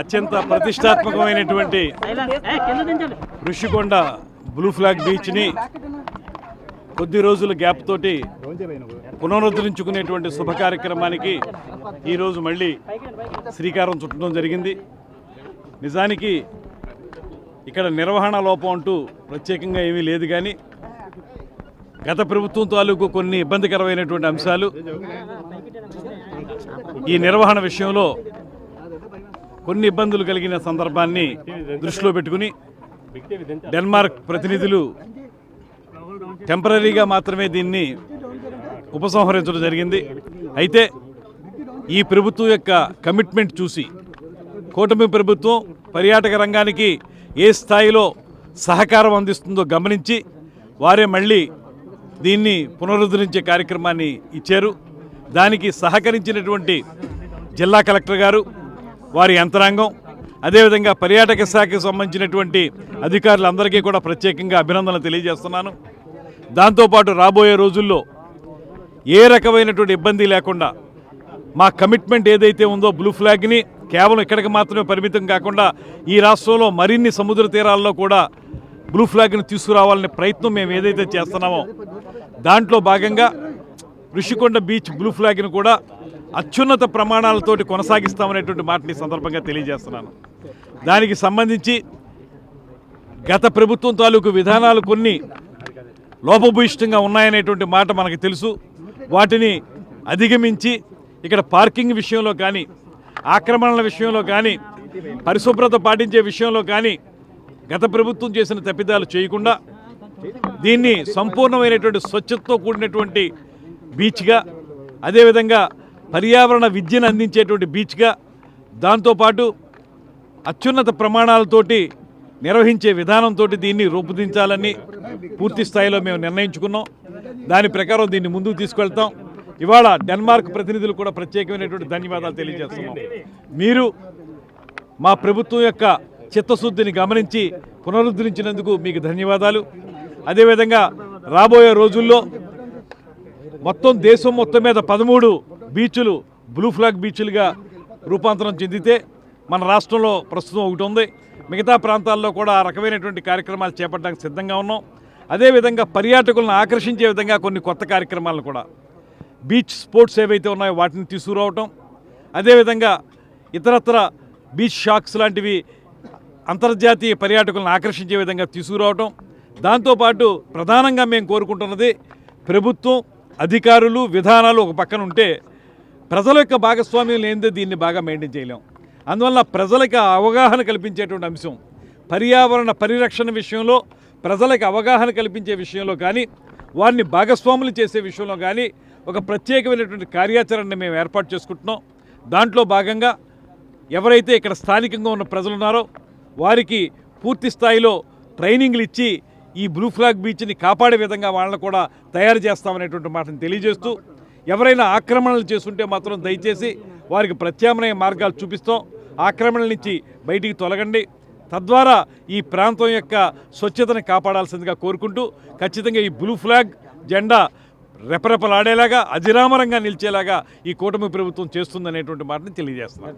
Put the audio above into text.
అత్యంత ప్రతిష్టాత్మకమైనటువంటి Rushikonda blue flag బీచ్ని కొద్ది రోజుల గ్యాప్ తోటి పునరుద్ధరించుకునేటువంటి శుభ కార్యక్రమానికి ఈరోజు మళ్ళీ శ్రీకారం చుట్టడం జరిగింది. నిజానికి ఇక్కడ నిర్వహణ లోపం అంటూ ప్రత్యేకంగా ఏమీ లేదు, కానీ గత ప్రభుత్వం తాలూకు కొన్ని ఇబ్బందికరమైనటువంటి అంశాలు ఈ నిర్వహణ విషయంలో కొన్ని ఇబ్బందులు కలిగిన సందర్భాన్ని దృష్టిలో పెట్టుకుని డెన్మార్క్ ప్రతినిధులు టెంపరీగా మాత్రమే దీన్ని ఉపసంహరించడం జరిగింది. అయితే ఈ ప్రభుత్వం యొక్క కమిట్మెంట్ చూసి కూటమి ప్రభుత్వం పర్యాటక రంగానికి ఏ స్థాయిలో సహకారం అందిస్తుందో గమనించి వారే మళ్ళీ దీన్ని పునరుద్ధరించే కార్యక్రమాన్ని ఇచ్చారు. దానికి సహకరించినటువంటి జిల్లా కలెక్టర్ గారు, వారి యంత్రాంగం, అదేవిధంగా పర్యాటక శాఖకు సంబంధించినటువంటి అధికారులందరికీ కూడా ప్రత్యేకంగా అభినందనలు తెలియజేస్తున్నాను. దాంతోపాటు రాబోయే రోజుల్లో ఏ రకమైనటువంటి ఇబ్బంది లేకుండా మా కమిట్మెంట్ ఏదైతే ఉందో బ్లూ ఫ్లాగ్ని కేవలం ఇక్కడికి మాత్రమే పరిమితం కాకుండా ఈ రాష్ట్రంలో మరిన్ని సముద్ర తీరాల్లో కూడా బ్లూ ఫ్లాగ్ని తీసుకురావాలనే ప్రయత్నం మేము ఏదైతే చేస్తున్నామో దాంట్లో భాగంగా ఋషికొండ బీచ్ బ్లూ ఫ్లాగ్ని కూడా అత్యున్నత ప్రమాణాలతోటి కొనసాగిస్తామనేటువంటి మాటని సందర్భంగా తెలియజేస్తున్నాను. దానికి సంబంధించి గత ప్రభుత్వం తాలూకు విధానాలు కొన్ని లోపభూయిష్టంగా ఉన్నాయనేటువంటి మాట మనకు తెలుసు. వాటిని అధిగమించి ఇక్కడ పార్కింగ్ విషయంలో కానీ, ఆక్రమణల విషయంలో కానీ, పరిశుభ్రత పాటించే విషయంలో కానీ గత ప్రభుత్వం చేసిన తప్పిదాలు చేయకుండా దీన్ని సంపూర్ణమైనటువంటి స్వచ్ఛతతో కూడినటువంటి బీచ్గా, అదేవిధంగా పర్యావరణ విద్యను అందించేటువంటి బీచ్గా, దాంతోపాటు అత్యున్నత ప్రమాణాలతోటి నిర్వహించే విధానంతో దీన్ని రూపుదించాలని పూర్తి స్థాయిలో మేము నిర్ణయించుకున్నాం. దాని ప్రకారం దీన్ని ముందుకు తీసుకెళ్తాం. ఇవాళ డెన్మార్క్ ప్రతినిధులు కూడా ప్రత్యేకమైనటువంటి ధన్యవాదాలు తెలియజేస్తున్నాం. మీరు మా ప్రభుత్వం యొక్క చిత్తశుద్ధిని గమనించి పునరుద్ధరించినందుకు మీకు ధన్యవాదాలు. అదేవిధంగా రాబోయే రోజుల్లో మొత్తం దేశం మొత్తం మీద 13 బీచ్లు బ్లూ ఫ్లాగ్ బీచ్లుగా రూపాంతరం చెందితే మన రాష్ట్రంలో ప్రస్తుతం ఒకటి ఉంది. మిగతా ప్రాంతాల్లో కూడా ఆ రకమైనటువంటి కార్యక్రమాలు చేపట్టడానికి సిద్ధంగా ఉన్నాం. అదేవిధంగా పర్యాటకులను ఆకర్షించే విధంగా కొన్ని కొత్త కార్యక్రమాలను కూడా, బీచ్ స్పోర్ట్స్ ఏవైతే ఉన్నాయో వాటిని తీసుకురావటం, అదేవిధంగా ఇతరత్ర బీచ్ షాక్స్ లాంటివి అంతర్జాతీయ పర్యాటకులను ఆకర్షించే విధంగా తీసుకురావటం. దాంతోపాటు ప్రధానంగా మేము కోరుకుంటున్నది ప్రభుత్వం, అధికారులు, విధానాలు ఒక పక్కన ఉంటే ప్రజల యొక్క భాగస్వామ్యం లేనిదే దీన్ని బాగా మెయింటైన్ చేయలేం. అందువల్ల ప్రజలకు అవగాహన కల్పించేటువంటి అంశం, పర్యావరణ పరిరక్షణ విషయంలో ప్రజలకు అవగాహన కల్పించే విషయంలో కానీ, వారిని భాగస్వాములు చేసే విషయంలో కానీ ఒక ప్రత్యేకమైనటువంటి కార్యాచరణని మేము ఏర్పాటు చేసుకుంటున్నాం. దాంట్లో భాగంగా ఎవరైతే ఇక్కడ స్థానికంగా ఉన్న ప్రజలు ఉన్నారో వారికి పూర్తి స్థాయిలో ట్రైనింగ్లు ఇచ్చి ఈ బ్లూ ఫ్లాగ్ బీచ్ని కాపాడే విధంగా వాళ్ళని కూడా తయారు చేస్తామనేటువంటి మాటను తెలియజేస్తూ, ఎవరైనా ఆక్రమణలు చేస్తుంటే మాత్రం దయచేసి వారికి ప్రత్యామ్నాయ మార్గాలు చూపిస్తాం. ఆక్రమణల నుంచి బయటికి తొలగండి, తద్వారా ఈ ప్రాంతం యొక్క స్వచ్ఛతను కాపాడాల్సిందిగా కోరుకుంటూ, ఖచ్చితంగా ఈ బ్లూ ఫ్లాగ్ జెండా రెపరెపలాడేలాగా, అజిరామరంగా నిలిచేలాగా ఈ కూటమి ప్రభుత్వం చేస్తుందనేటువంటి మాటని తెలియజేస్తున్నాం.